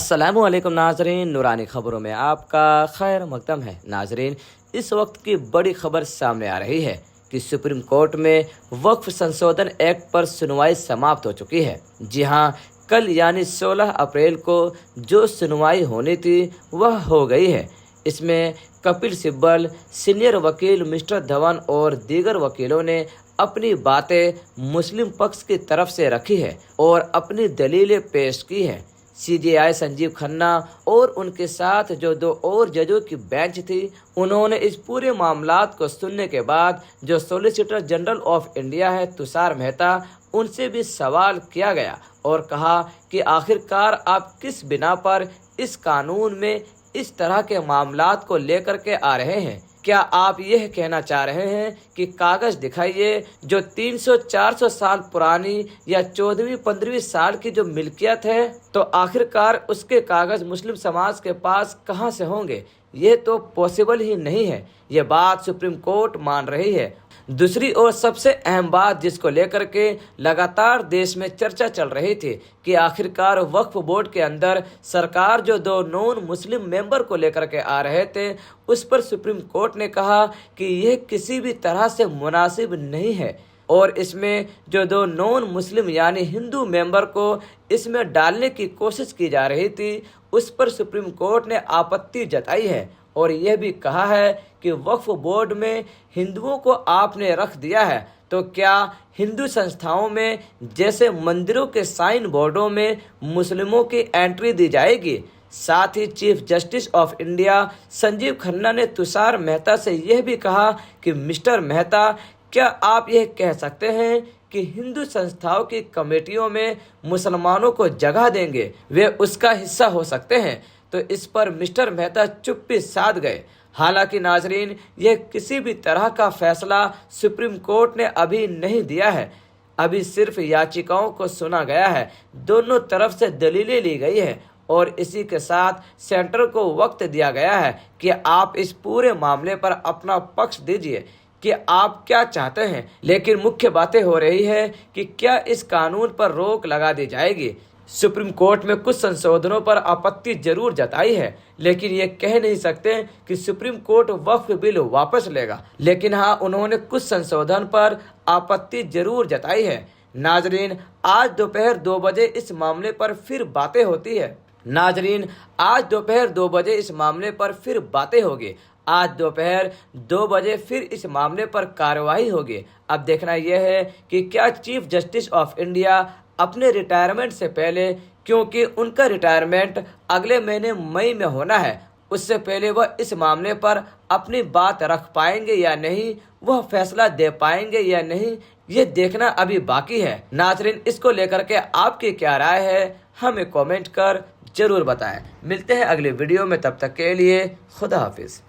अस्सलामुअलैकुम नाजरीन, नूरानी खबरों में आपका खैर मकदम है। नाजरीन, इस वक्त की बड़ी खबर सामने आ रही है कि सुप्रीम कोर्ट में वक्फ संशोधन एक्ट पर सुनवाई समाप्त हो चुकी है। जी हां, कल यानी 16 अप्रैल को जो सुनवाई होनी थी वह हो गई है। इसमें कपिल सिब्बल, सीनियर वकील मिस्टर धवन और दीगर वकीलों ने अपनी बातें मुस्लिम पक्ष की तरफ से रखी है और अपनी दलीलें पेश की है। सीजेआई संजीव खन्ना और उनके साथ जो दो और जजों की बेंच थी, उन्होंने इस पूरे मामलात को सुनने के बाद जो सॉलिसिटर जनरल ऑफ इंडिया है तुषार मेहता, उनसे भी सवाल किया गया और कहा कि आखिरकार आप किस बिना पर इस कानून में इस तरह के मामलात को लेकर के आ रहे हैं। क्या आप यह कहना चाह रहे हैं कि कागज दिखाइए जो 300-400 साल पुरानी या 14वीं-15वीं साल की जो मिल्कियत है, तो आखिरकार उसके कागज मुस्लिम समाज के पास कहां से होंगे? ये तो पॉसिबल ही नहीं है। ये बात सुप्रीम कोर्ट मान रही है। दूसरी ओर सबसे अहम बात जिसको लेकर के लगातार देश में चर्चा चल रही थी कि आखिरकार वक्फ बोर्ड के अंदर सरकार जो दो नॉन मुस्लिम मेंबर को लेकर के आ रहे थे, उस पर सुप्रीम कोर्ट ने कहा कि यह किसी भी तरह से मुनासिब नहीं है और इसमें जो दो नॉन मुस्लिम यानी हिंदू मेंबर को इसमें डालने की कोशिश की जा रही थी, उस पर सुप्रीम कोर्ट ने आपत्ति जताई है और यह भी कहा है कि वक्फ बोर्ड में हिंदुओं को आपने रख दिया है, तो क्या हिंदू संस्थाओं में जैसे मंदिरों के साइन बोर्डों में मुस्लिमों की एंट्री दी जाएगी? साथ ही chief justice of India Sanjiv Khanna ने तुषार मेहता से यह भी कहा कि मिस्टर मेहता, क्या आप यह कह सकते हैं कि हिंदू संस्थाओं की कमेटियों में मुसलमानों को जगह देंगे, वे उसका हिस्सा हो सकते हैं? तो इस पर मिस्टर मेहता चुप्पी साध गए। हालांकि नाजरीन, यह किसी भी तरह का फैसला सुप्रीम कोर्ट ने अभी नहीं दिया है। अभी सिर्फ याचिकाओं को सुना गया है, दोनों तरफ से दलीलें ली गई है और इसी के साथ सेंटर को वक्त दिया गया है कि आप इस पूरे मामले पर अपना पक्ष दीजिए कि आप क्या चाहते हैं। लेकिन मुख्य बातें हो रही है कि क्या इस कानून पर रोक लगा दी जाएगी। सुप्रीम कोर्ट में कुछ संशोधनों पर आपत्ति जरूर जताई है, लेकिन ये कह नहीं सकते कि सुप्रीम कोर्ट वक्फ बिल वापस लेगा। लेकिन हाँ, उन्होंने कुछ संशोधन पर आपत्ति जरूर जताई है। नाजरीन, आज दोपहर 2 बजे इस मामले पर फिर बातें होती है। नाजरीन, आज दोपहर 2 बजे इस मामले पर फिर बातें होगी। आज दोपहर 2 बजे फिर इस मामले पर कार्रवाई होगी। अब देखना यह है कि क्या चीफ जस्टिस ऑफ इंडिया अपने रिटायरमेंट से पहले, क्योंकि उनका रिटायरमेंट अगले महीने मई में होना है, उससे पहले वह इस मामले पर अपनी बात रख पाएंगे या नहीं, वह फैसला दे पाएंगे या नहीं, ये देखना अभी बाकी है। नाज़रीन, इसको लेकर के आपकी क्या राय है, हमें कमेंट कर जरूर बताएं। मिलते हैं अगले वीडियो में, तब तक के लिए खुदा हाफिज।